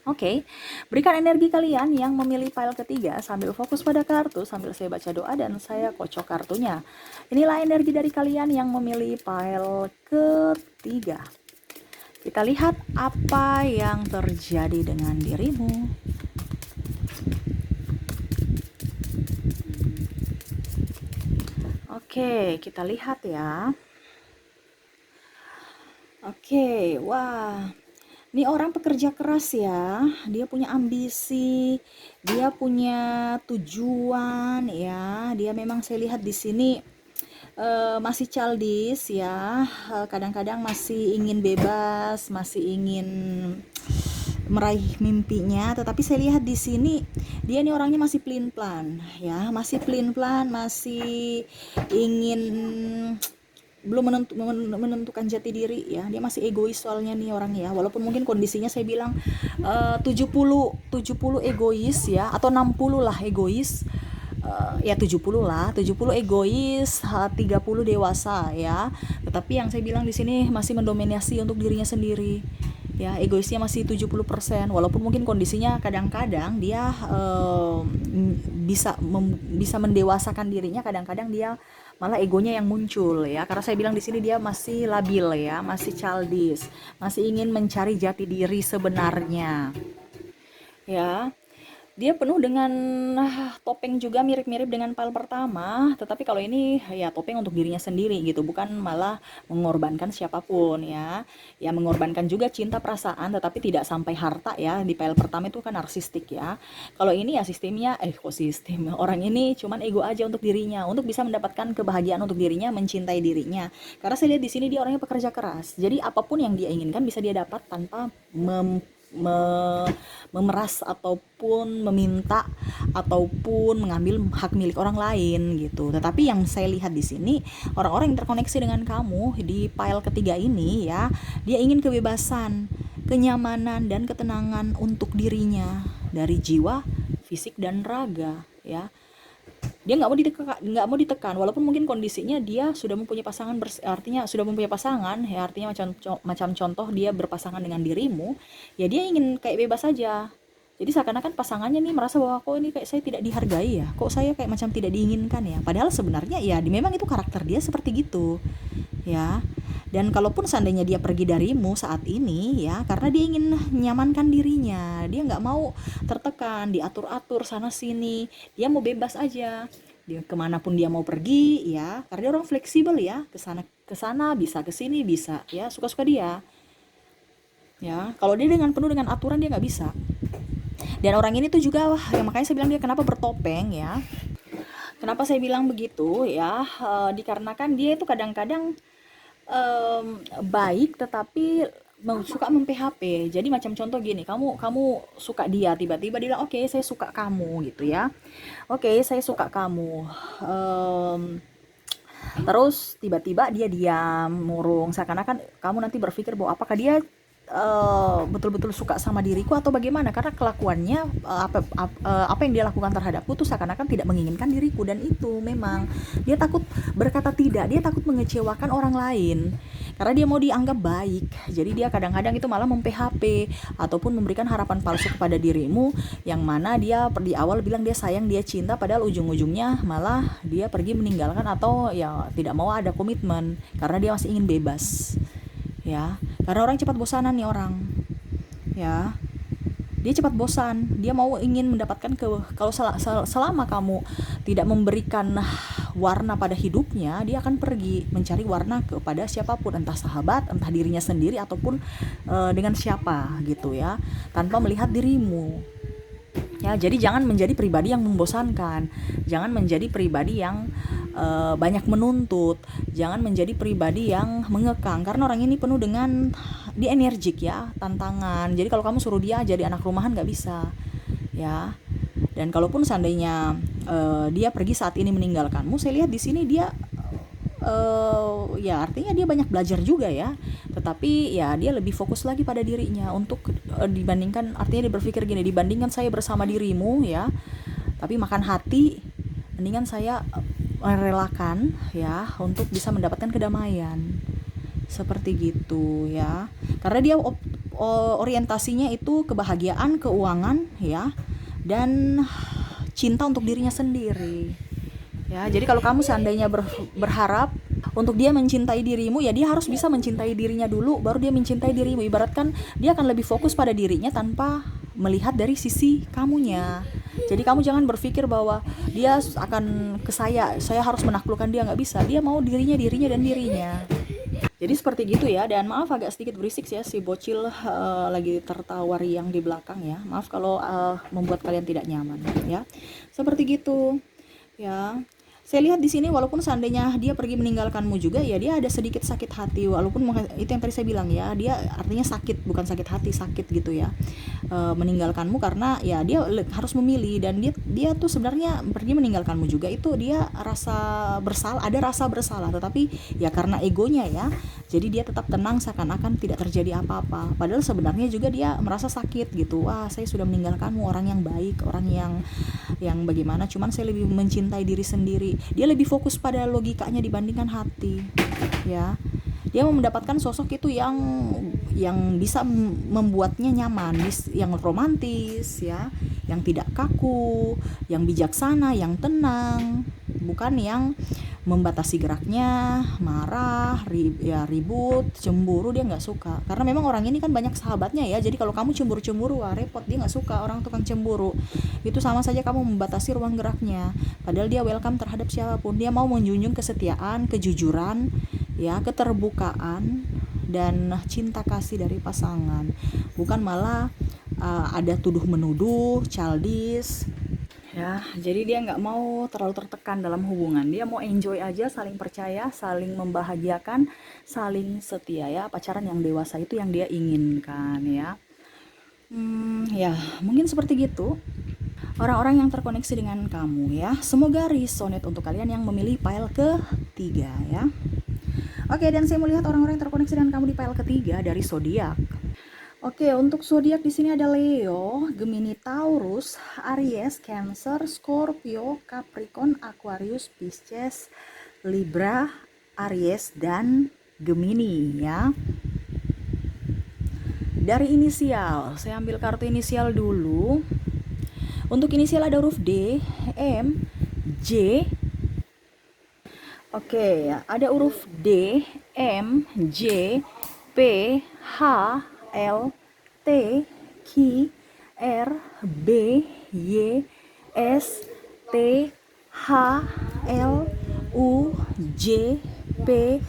Oke, berikan energi kalian yang memilih pile ketiga sambil fokus pada kartu, sambil saya baca doa dan saya kocok kartunya. Inilah energi dari kalian yang memilih pile ketiga. Kita lihat apa yang terjadi dengan dirimu. Oke, kita lihat ya. Oke, wah. Ini orang pekerja keras ya, dia punya ambisi, dia punya tujuan ya, dia memang saya lihat di sini masih childish ya, kadang-kadang masih ingin bebas, masih ingin meraih mimpinya, tetapi saya lihat di sini dia ini orangnya masih pelin-pelan ya, masih pelin-pelan, masih ingin belum menentukan jati diri ya, dia masih egois soalnya nih orang ya, walaupun mungkin kondisinya saya bilang 70 egois ya, atau 60 lah egois, ya 70 lah, 70 egois, 30 dewasa ya, tetapi yang saya bilang di sini masih mendominasi untuk dirinya sendiri ya, egoisnya masih 70%, walaupun mungkin kondisinya kadang-kadang dia bisa mendewasakan dirinya, kadang-kadang dia malah egonya yang muncul ya, karena saya bilang di sini dia masih labil ya, masih childish, masih ingin mencari jati diri sebenarnya ya. Dia penuh dengan topeng juga mirip-mirip dengan pile pertama, tetapi kalau ini ya topeng untuk dirinya sendiri gitu, bukan malah mengorbankan siapapun ya. Ya mengorbankan juga cinta perasaan, tetapi tidak sampai harta ya. Di pile pertama itu kan narsistik ya. Kalau ini ya sistemnya, kok sistem, orang ini cuman ego aja untuk dirinya, untuk bisa mendapatkan kebahagiaan untuk dirinya, mencintai dirinya. Karena saya lihat di sini dia orangnya pekerja keras. Jadi apapun yang dia inginkan bisa dia dapat tanpa memeras ataupun meminta ataupun mengambil hak milik orang lain gitu. Tetapi yang saya lihat di sini, orang-orang yang terkoneksi dengan kamu di file ketiga ini ya, dia ingin kebebasan, kenyamanan dan ketenangan untuk dirinya dari jiwa, fisik dan raga ya. Dia nggak mau ditekan walaupun mungkin kondisinya dia sudah mempunyai pasangan, artinya sudah mempunyai pasangan ya, artinya macam contoh dia berpasangan dengan dirimu ya, dia ingin kayak bebas saja. Jadi seakan-akan pasangannya nih merasa bahwa kok ini kayak saya tidak dihargai ya, kok saya kayak macam tidak diinginkan ya, padahal sebenarnya ya memang itu karakter dia seperti gitu ya. Dan kalaupun seandainya dia pergi darimu saat ini ya, karena dia ingin menyamankan dirinya, dia nggak mau tertekan, diatur-atur sana sini, dia mau bebas aja, dia kemanapun dia mau pergi ya, karena dia orang fleksibel ya, ke sana bisa, ke sini bisa ya, suka-suka dia ya. Kalau dia dengan penuh dengan aturan dia nggak bisa. Dan orang ini tuh juga yang makanya saya bilang dia kenapa bertopeng ya. Kenapa saya bilang begitu ya? Dikarenakan dia itu kadang-kadang baik tetapi suka mem-PHP. Jadi macam contoh gini, kamu suka dia, tiba-tiba dia bilang oke, saya suka kamu gitu ya. Oke, saya suka kamu. Terus tiba-tiba dia diam, murung, seakan-akan kamu nanti berpikir bahwa apakah dia betul-betul suka sama diriku atau bagaimana, karena kelakuannya apa yang dia lakukan terhadapku tuh seakan-akan tidak menginginkan diriku. Dan itu memang dia takut berkata tidak, dia takut mengecewakan orang lain karena dia mau dianggap baik. Jadi dia kadang-kadang itu malah mem-PHP ataupun memberikan harapan palsu kepada dirimu, yang mana dia di awal bilang dia sayang, dia cinta, padahal ujung-ujungnya malah dia pergi meninggalkan atau ya tidak mau ada komitmen karena dia masih ingin bebas ya. Karena orang cepat bosanan nih orang ya, dia cepat bosan, dia mau ingin mendapatkan kalau selama kamu tidak memberikan warna pada hidupnya, dia akan pergi mencari warna kepada siapapun, entah sahabat, entah dirinya sendiri ataupun dengan siapa gitu ya, tanpa melihat dirimu ya. Jadi jangan menjadi pribadi yang membosankan, jangan menjadi pribadi yang banyak menuntut, jangan menjadi pribadi yang mengekang, karena orang ini penuh dengan dia energik ya, tantangan. Jadi kalau kamu suruh dia jadi anak rumahan nggak bisa ya. Dan kalaupun seandainya dia pergi saat ini meninggalkanmu, saya lihat di sini dia ya artinya dia banyak belajar juga ya, tetapi ya dia lebih fokus lagi pada dirinya untuk dibandingkan, artinya dia berpikir gini, dibandingkan saya bersama dirimu ya tapi makan hati, mendingan saya merelakan ya untuk bisa mendapatkan kedamaian seperti gitu ya. Karena dia orientasinya itu kebahagiaan, keuangan ya, dan cinta untuk dirinya sendiri ya. Jadi kalau kamu seandainya berharap untuk dia mencintai dirimu, ya dia harus bisa mencintai dirinya dulu baru dia mencintai dirimu. Ibaratkan dia akan lebih fokus pada dirinya tanpa melihat dari sisi kamunya. Jadi kamu jangan berpikir bahwa dia akan ke saya harus menaklukkan dia, nggak bisa. Dia mau dirinya dan dirinya. Jadi seperti gitu ya. Dan maaf agak sedikit berisik ya, si bocil lagi tertawa riang di belakang ya. Maaf kalau membuat kalian tidak nyaman ya. Seperti gitu ya. Saya lihat di sini walaupun seandainya dia pergi meninggalkanmu juga ya, dia ada sedikit sakit hati, walaupun itu yang tadi saya bilang ya, dia artinya sakit, bukan sakit hati, sakit gitu ya, meninggalkanmu karena ya dia harus memilih. Dan dia tuh sebenarnya pergi meninggalkanmu juga itu dia ada rasa bersalah, tetapi ya karena egonya ya, jadi dia tetap tenang seakan-akan tidak terjadi apa-apa, padahal sebenarnya juga dia merasa sakit gitu. Wah, saya sudah meninggalkanmu, orang yang baik, orang yang bagaimana, cuman saya lebih mencintai diri sendiri. Dia lebih fokus pada logikanya dibandingkan hati ya. Dia mau mendapatkan sosok itu yang bisa membuatnya nyaman, yang romantis ya, yang tidak kaku, yang bijaksana, yang tenang, bukan yang membatasi geraknya, marah, ribut, cemburu, dia nggak suka. Karena memang orang ini kan banyak sahabatnya ya, jadi kalau kamu cemburu-cemburu, wah repot, dia nggak suka orang tukang cemburu. Itu sama saja kamu membatasi ruang geraknya. Padahal dia welcome terhadap siapapun, dia mau menjunjung kesetiaan, kejujuran, ya, keterbukaan, dan cinta kasih dari pasangan. Bukan malah ada tuduh menuduh, childish, ya. Jadi dia nggak mau terlalu tertekan dalam hubungan, dia mau enjoy aja, saling percaya, saling membahagiakan, saling setia, ya. Pacaran yang dewasa itu yang dia inginkan, ya. Ya mungkin seperti gitu orang-orang yang terkoneksi dengan kamu, ya. Semoga resonate untuk kalian yang memilih pile ketiga, ya. Oke, dan saya melihat orang-orang yang terkoneksi dengan kamu di pile ketiga dari zodiak. Oke, untuk zodiak di sini ada Leo, Gemini, Taurus, Aries, Cancer, Scorpio, Capricorn, Aquarius, Pisces, Libra, Aries, dan Gemini, ya. Dari inisial, saya ambil kartu inisial dulu. Untuk inisial ada huruf D, M, J. Oke, ya, ada huruf D, M, J, P, H, L, T, Q, R, B, Y, S, T, H, L, U, J, P,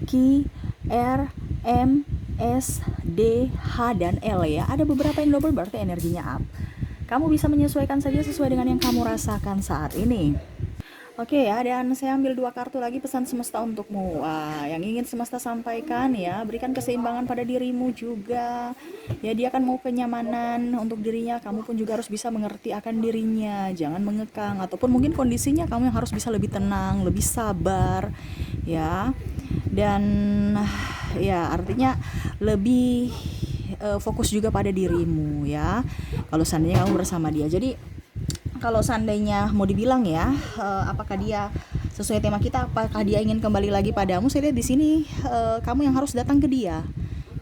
Q, R, M, S, D, H, dan L, ya. Ada beberapa yang double, berarti energinya up. Kamu bisa menyesuaikan saja sesuai dengan yang kamu rasakan saat ini. Oke, ya, dan saya ambil 2 kartu lagi pesan semesta untukmu. Wah, yang ingin semesta sampaikan, ya, berikan keseimbangan pada dirimu juga. Ya, dia akan mau kenyamanan untuk dirinya, kamu pun juga harus bisa mengerti akan dirinya. Jangan mengekang, ataupun mungkin kondisinya kamu yang harus bisa lebih tenang, lebih sabar, ya. Dan ya artinya lebih fokus juga pada dirimu, ya. Kalau seandainya kamu bersama dia. Jadi kalau seandainya mau dibilang, ya, apakah dia sesuai tema kita, apakah dia ingin kembali lagi padamu, saya lihat di sini kamu yang harus datang ke dia,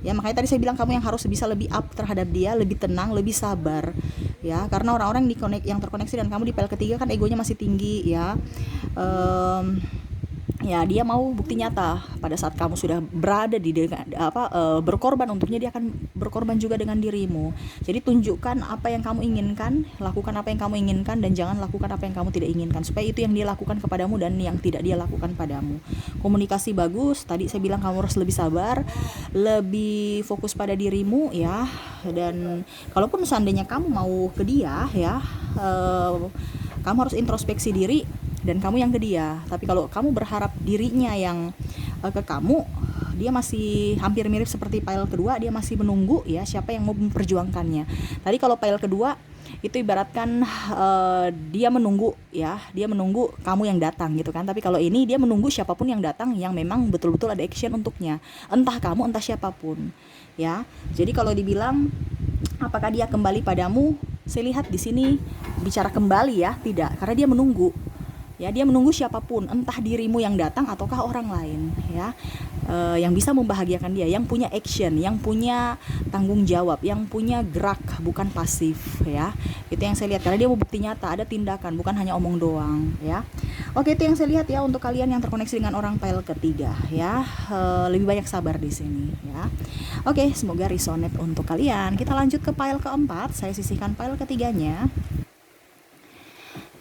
ya. Makanya tadi saya bilang kamu yang harus bisa lebih up terhadap dia, lebih tenang, lebih sabar, ya. Karena orang-orang yang terkoneksi dan kamu di pile ketiga kan egonya masih tinggi, ya. Ya, dia mau bukti nyata pada saat kamu sudah berada di berkorban untuknya, dia akan berkorban juga dengan dirimu. Jadi tunjukkan apa yang kamu inginkan, lakukan apa yang kamu inginkan, dan jangan lakukan apa yang kamu tidak inginkan, supaya itu yang dia lakukan kepadamu dan yang tidak dia lakukan padamu. Komunikasi bagus, tadi saya bilang kamu harus lebih sabar, lebih fokus pada dirimu, ya. Dan kalaupun seandainya kamu mau ke dia, ya, kamu harus introspeksi diri dan kamu yang ke dia. Tapi kalau kamu berharap dirinya yang ke kamu, dia masih hampir mirip seperti pile kedua, dia masih menunggu, ya, siapa yang mau memperjuangkannya. Tadi kalau pile kedua itu ibaratkan dia menunggu, ya, dia menunggu kamu yang datang gitu kan. Tapi kalau ini dia menunggu siapapun yang datang yang memang betul-betul ada action untuknya, entah kamu entah siapapun, ya. Jadi kalau dibilang apakah dia kembali padamu, saya lihat di sini bicara kembali, ya, tidak, karena dia menunggu. Ya, dia menunggu siapapun, entah dirimu yang datang ataukah orang lain, ya, yang bisa membahagiakan dia, yang punya action, yang punya tanggung jawab, yang punya gerak, bukan pasif, ya. Itu yang saya lihat, karena dia mau bukti nyata, ada tindakan, bukan hanya omong doang, ya. Oke, itu yang saya lihat, ya, untuk kalian yang terkoneksi dengan orang pile ketiga, ya. Lebih banyak sabar di sini, ya. Oke, semoga resonate untuk kalian. Kita lanjut ke pile keempat. Saya sisihkan pile ketiganya.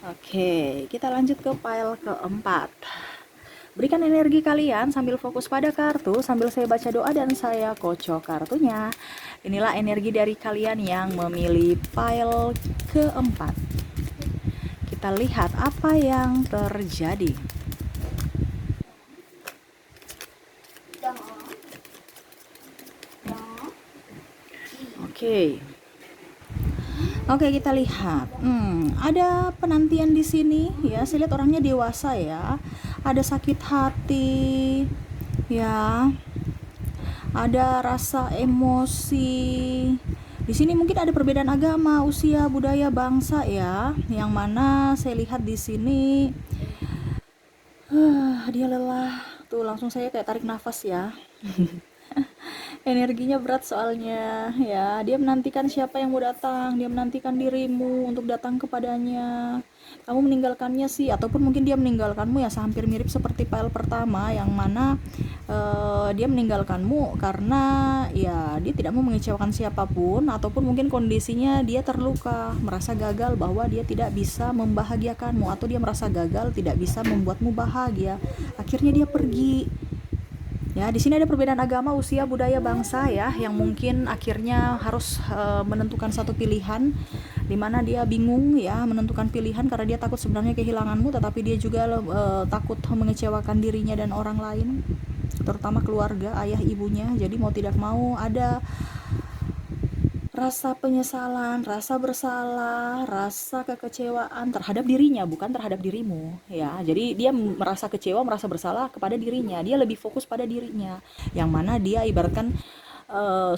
Oke, kita lanjut ke pile keempat. Berikan energi kalian sambil fokus pada kartu, sambil saya baca doa dan saya kocok kartunya. Inilah energi dari kalian yang memilih pile keempat. Kita lihat apa yang terjadi. Oke, kita lihat. Ada penantian di sini, ya. Saya lihat orangnya dewasa, ya. Ada sakit hati, ya. Ada rasa emosi. Di sini mungkin ada perbedaan agama, usia, budaya, bangsa, ya. Yang mana saya lihat di sini dia lelah. Tuh, langsung saya kayak tarik nafas, ya. Energinya berat soalnya, ya. Dia menantikan siapa yang mau datang, dia menantikan dirimu untuk datang kepadanya. Kamu meninggalkannya sih, ataupun mungkin dia meninggalkanmu ya hampir mirip seperti file pertama yang mana dia meninggalkanmu karena ya dia tidak mau mengecewakan siapapun, ataupun mungkin kondisinya dia terluka, merasa gagal bahwa dia tidak bisa membahagiakanmu, atau dia merasa gagal tidak bisa membuatmu bahagia. Akhirnya dia pergi. Ya, di sini ada perbedaan agama, usia, budaya, bangsa ya, yang mungkin akhirnya harus menentukan satu pilihan, di mana dia bingung ya menentukan pilihan karena dia takut sebenarnya kehilanganmu, tetapi dia juga takut mengecewakan dirinya dan orang lain, terutama keluarga, ayah ibunya. Jadi mau tidak mau ada rasa penyesalan, rasa bersalah, rasa kekecewaan terhadap dirinya, bukan terhadap dirimu ya. Jadi dia merasa kecewa, merasa bersalah kepada dirinya, dia lebih fokus pada dirinya, yang mana dia ibaratkan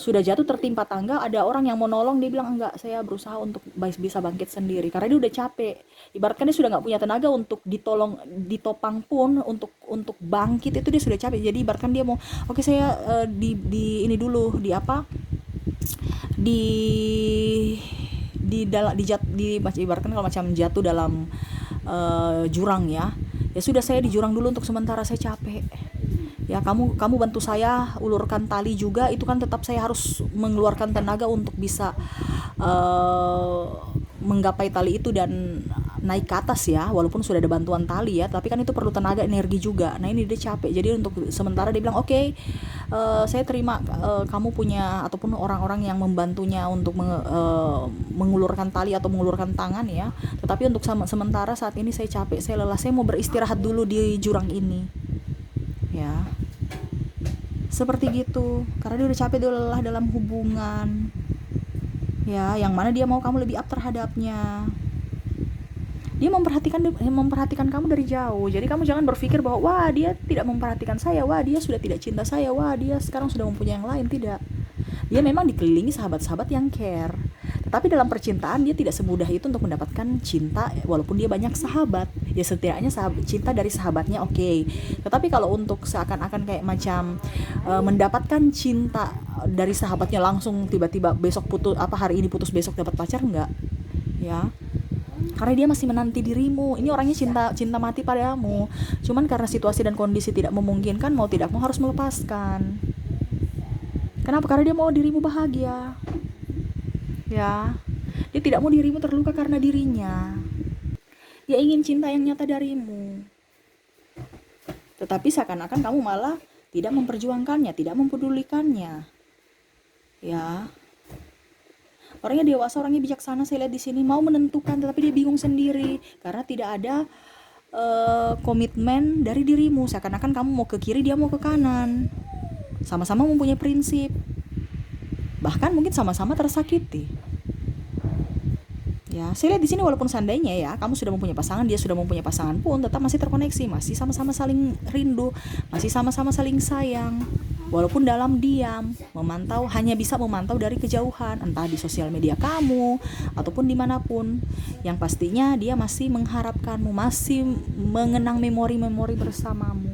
sudah jatuh tertimpa tangga, ada orang yang mau nolong, dia bilang enggak, saya berusaha untuk bisa bangkit sendiri karena dia udah capek. Ibaratkan dia sudah nggak punya tenaga untuk ditolong, ditopang pun, untuk bangkit itu dia sudah capek. Jadi ibaratkan dia mau, oke, saya di ini dulu, di apa, di dalam di ibaratkan kalau macam jatuh dalam jurang ya. Ya sudah, saya di jurang dulu untuk sementara, saya capek. Ya, kamu bantu saya ulurkan tali juga, itu kan tetap saya harus mengeluarkan tenaga untuk bisa uh, menggapai tali itu dan naik ke atas ya, walaupun sudah ada bantuan tali ya, tapi kan itu perlu tenaga, energi juga. Nah, ini dia capek, jadi untuk sementara dia bilang oke, saya terima kamu punya ataupun orang-orang yang membantunya untuk mengulurkan tali atau mengulurkan tangan ya, tetapi untuk sementara saat ini saya capek, saya lelah, saya mau beristirahat dulu di jurang ini ya, seperti gitu. Karena dia udah capek, dia udah lelah dalam hubungan ya, yang mana dia mau kamu lebih up terhadapnya. Dia memperhatikan kamu dari jauh. Jadi kamu jangan berpikir bahwa wah, dia tidak memperhatikan saya, wah, dia sudah tidak cinta saya, wah, dia sekarang sudah mempunyai yang lain. Tidak, dia memang dikelilingi sahabat-sahabat yang care, tetapi dalam percintaan dia tidak semudah itu untuk mendapatkan cinta, walaupun dia banyak sahabat. Ya setidaknya cinta dari sahabatnya oke. Tetapi kalau untuk seakan-akan kayak macam mendapatkan cinta dari sahabatnya langsung tiba-tiba besok putus, apa hari ini putus besok dapat pacar, enggak ya. Karena dia masih menanti dirimu. Ini orangnya cinta mati padamu, cuman karena situasi dan kondisi tidak memungkinkan, mau tidak mau harus melepaskan. Kenapa? Karena dia mau dirimu bahagia ya. Dia tidak mau dirimu terluka karena dirinya. Dia ingin cinta yang nyata darimu, tetapi seakan-akan kamu malah tidak memperjuangkannya, tidak mempedulikannya ya. Orangnya dewasa, orangnya bijaksana, saya lihat di sini, mau menentukan tetapi dia bingung sendiri karena tidak ada komitmen dari dirimu. Seakan-akan kamu mau ke kiri, dia mau ke kanan. Sama-sama mempunyai prinsip, bahkan mungkin sama-sama tersakiti. Ya, saya lihat di sini walaupun seandainya ya kamu sudah mempunyai pasangan, dia sudah mempunyai pasangan pun, tetap masih terkoneksi, masih sama-sama saling rindu, masih sama-sama saling sayang. Walaupun dalam diam, memantau, hanya bisa memantau dari kejauhan, entah di sosial media kamu ataupun dimanapun. Yang pastinya dia masih mengharapkanmu, masih mengenang memori-memori bersamamu.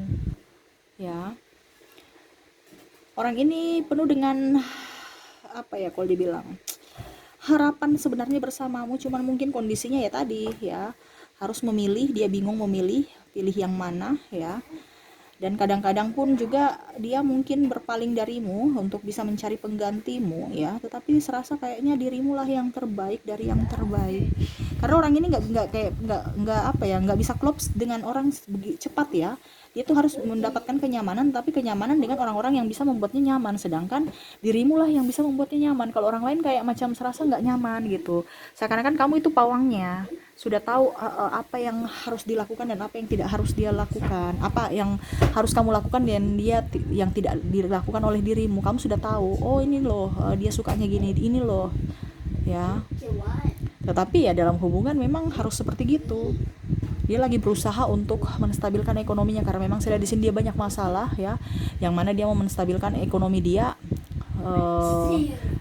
Ya, orang ini penuh dengan apa ya kalau dibilang, harapan sebenarnya bersamamu, cuman mungkin kondisinya ya tadi ya, harus memilih, dia bingung memilih, pilih yang mana ya. Dan kadang-kadang pun juga dia mungkin berpaling darimu untuk bisa mencari penggantimu ya, tetapi serasa kayaknya dirimu lah yang terbaik dari yang terbaik. Karena orang ini nggak apa ya, nggak bisa klop dengan orang cepat ya. Dia tuh harus mendapatkan kenyamanan, tapi kenyamanan dengan orang-orang yang bisa membuatnya nyaman, sedangkan dirimu lah yang bisa membuatnya nyaman. Kalau orang lain kayak macam serasa nggak nyaman gitu, seakan-akan kamu itu pawangnya, sudah tahu apa yang harus dilakukan dan apa yang tidak harus dia lakukan, apa yang harus kamu lakukan dan dia yang tidak dilakukan oleh dirimu. Kamu sudah tahu, oh ini loh dia sukanya gini, ini loh ya. Tetapi ya dalam hubungan memang harus seperti gitu. Dia lagi berusaha untuk menstabilkan ekonominya karena memang saya di sini dia banyak masalah ya, yang mana dia mau menstabilkan ekonomi dia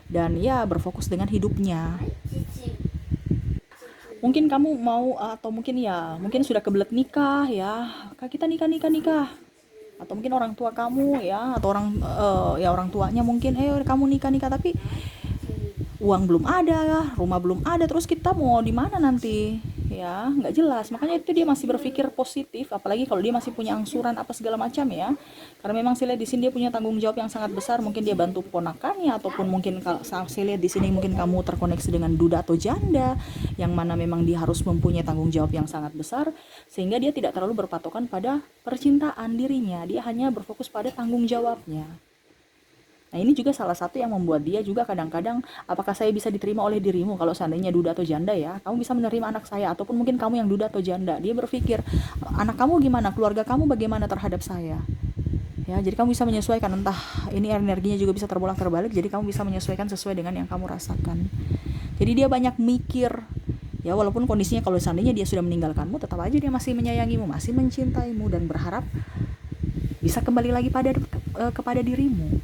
dan ya berfokus dengan hidupnya. Mungkin kamu mau, atau mungkin sudah kebelet nikah ya, Kak, kita nikah, atau mungkin orang tua kamu ya, atau orang tuanya mungkin kamu nikah tapi uang belum ada, rumah belum ada, terus kita mau di mana nanti? Ya, nggak jelas. Makanya itu dia masih berpikir positif, apalagi kalau dia masih punya angsuran apa segala macam ya. Karena memang saya lihat di sini dia punya tanggung jawab yang sangat besar, mungkin dia bantu ponakannya ataupun mungkin saya lihat di sini mungkin kamu terkoneksi dengan duda atau janda yang mana memang dia harus mempunyai tanggung jawab yang sangat besar sehingga dia tidak terlalu berpatokan pada percintaan dirinya. Dia hanya berfokus pada tanggung jawabnya. Nah ini juga salah satu yang membuat dia juga kadang-kadang, apakah saya bisa diterima oleh dirimu kalau seandainya duda atau janda ya, kamu bisa menerima anak saya, ataupun mungkin kamu yang duda atau janda, dia berpikir, anak kamu gimana, keluarga kamu bagaimana terhadap saya. Ya, jadi kamu bisa menyesuaikan, entah ini energinya juga bisa terbolak-terbalik, jadi kamu bisa menyesuaikan sesuai dengan yang kamu rasakan. Jadi dia banyak mikir, ya walaupun kondisinya kalau seandainya dia sudah meninggalkanmu, tetap aja dia masih menyayangimu, masih mencintaimu, dan berharap bisa kembali lagi kepada dirimu.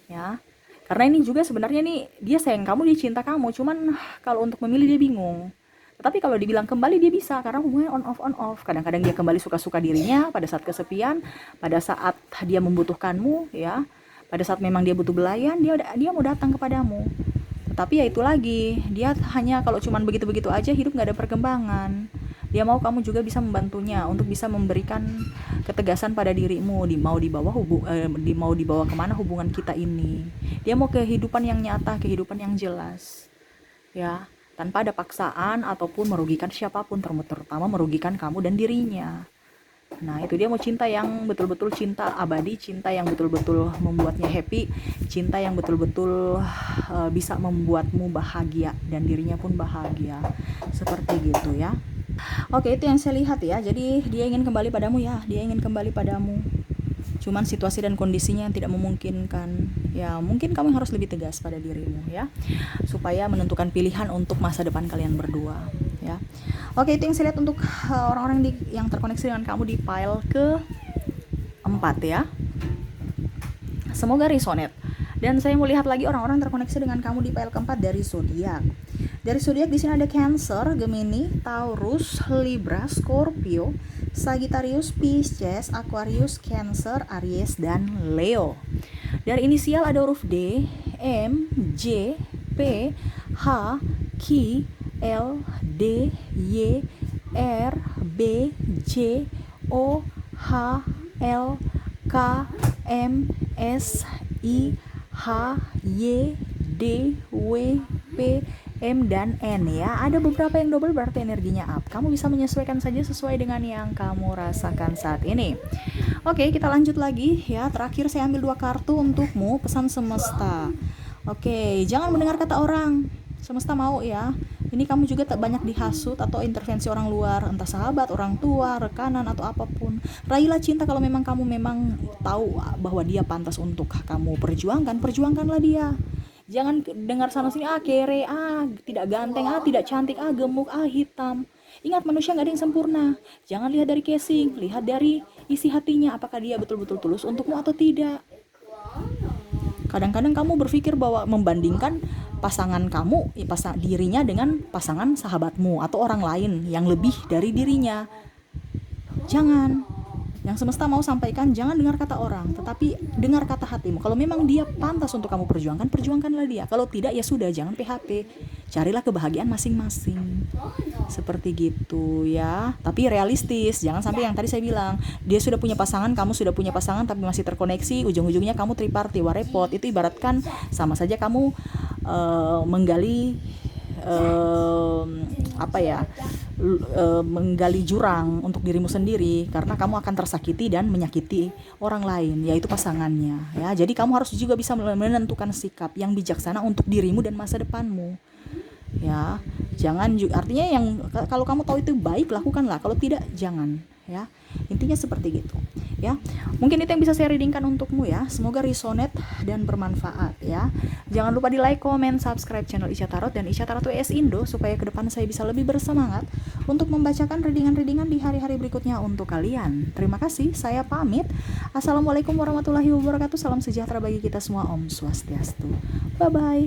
Ya, karena ini juga sebenarnya nih dia sayang kamu, dia cinta kamu, cuman kalau untuk memilih dia bingung. Tetapi kalau dibilang kembali dia bisa, karena hubungannya on off. Kadang-kadang dia kembali suka-suka dirinya pada saat kesepian, pada saat dia membutuhkanmu ya, pada saat memang dia butuh belayan, dia mau datang kepadamu. Tetapi ya itu lagi, dia hanya kalau cuman begitu-begitu aja, hidup nggak ada perkembangan. Dia mau kamu juga bisa membantunya untuk bisa memberikan ketegasan pada dirimu, mau dibawa kemana hubungan kita ini. Dia mau kehidupan yang nyata, kehidupan yang jelas, ya, tanpa ada paksaan ataupun merugikan siapapun, terutama merugikan kamu dan dirinya. Nah itu dia mau cinta yang betul-betul cinta abadi, cinta yang betul-betul membuatnya happy, cinta yang betul-betul bisa membuatmu bahagia dan dirinya pun bahagia, seperti gitu ya. Oke, itu yang saya lihat ya. Jadi dia ingin kembali padamu ya, dia ingin kembali padamu. Cuman situasi dan kondisinya yang tidak memungkinkan. Ya, mungkin kamu harus lebih tegas pada dirimu ya, supaya menentukan pilihan untuk masa depan kalian berdua ya. Oke, itu yang saya lihat untuk orang-orang yang terkoneksi dengan kamu di pile ke-4 ya. Semoga resonate. Dan saya mau lihat lagi orang-orang terkoneksi dengan kamu di pile ke-4 dari zodiak. Dari zodiak di sini ada Cancer, Gemini, Taurus, Libra, Scorpio, Sagittarius, Pisces, Aquarius, Cancer, Aries, dan Leo. Dari inisial ada huruf D, M, J, P, H, Q, L, D, Y, R, B, J, O, H, L, K, M, S, I, H, Y, D, W, P, M, dan N ya. Ada beberapa yang double berarti energinya up. Kamu bisa menyesuaikan saja sesuai dengan yang kamu rasakan saat ini. Oke, kita lanjut lagi ya. Terakhir saya ambil 2 kartu untukmu, pesan semesta. Oke, jangan mendengar kata orang. Semesta mau ya. Ini kamu juga tak banyak dihasut atau intervensi orang luar, entah sahabat, orang tua, rekanan, atau apapun. Raihlah cinta kalau memang kamu memang tahu bahwa dia pantas untuk kamu perjuangkan, perjuangkanlah dia. Jangan dengar sana sini, kere, tidak ganteng, tidak cantik, gemuk, hitam. Ingat, manusia gak ada yang sempurna. Jangan lihat dari casing, lihat dari isi hatinya, apakah dia betul-betul tulus untukmu atau tidak. Kadang-kadang kamu berpikir bahwa membandingkan pasangan kamu, dirinya dengan pasangan sahabatmu atau orang lain yang lebih dari dirinya. Jangan. Yang semesta mau sampaikan, jangan dengar kata orang, tetapi dengar kata hatimu. Kalau memang dia pantas untuk kamu perjuangkan, perjuangkanlah dia. Kalau tidak, ya sudah, jangan PHP. Carilah kebahagiaan masing-masing. Seperti gitu ya. Tapi realistis, jangan sampai yang tadi saya bilang, dia sudah punya pasangan, kamu sudah punya pasangan tapi masih terkoneksi, ujung-ujungnya kamu triparty, repot. Itu ibaratkan sama saja kamu menggali menggali jurang untuk dirimu sendiri, karena kamu akan tersakiti dan menyakiti orang lain, yaitu pasangannya ya. Jadi kamu harus juga bisa menentukan sikap yang bijaksana untuk dirimu dan masa depanmu ya. Jangan artinya yang kalau kamu tahu itu baik, lakukanlah, kalau tidak jangan ya. Intinya seperti gitu ya. Mungkin itu yang bisa saya readingkan untukmu ya. Semoga resonate dan bermanfaat ya. Jangan lupa di like, comment, subscribe channel Ica Tarot dan Ica Tarot WS Indo, supaya ke depan saya bisa lebih bersemangat untuk membacakan readingan-readingan di hari-hari berikutnya untuk kalian. Terima kasih, saya pamit. Assalamualaikum warahmatullahi wabarakatuh. Salam sejahtera bagi kita semua. Om Swastiastu. Bye bye.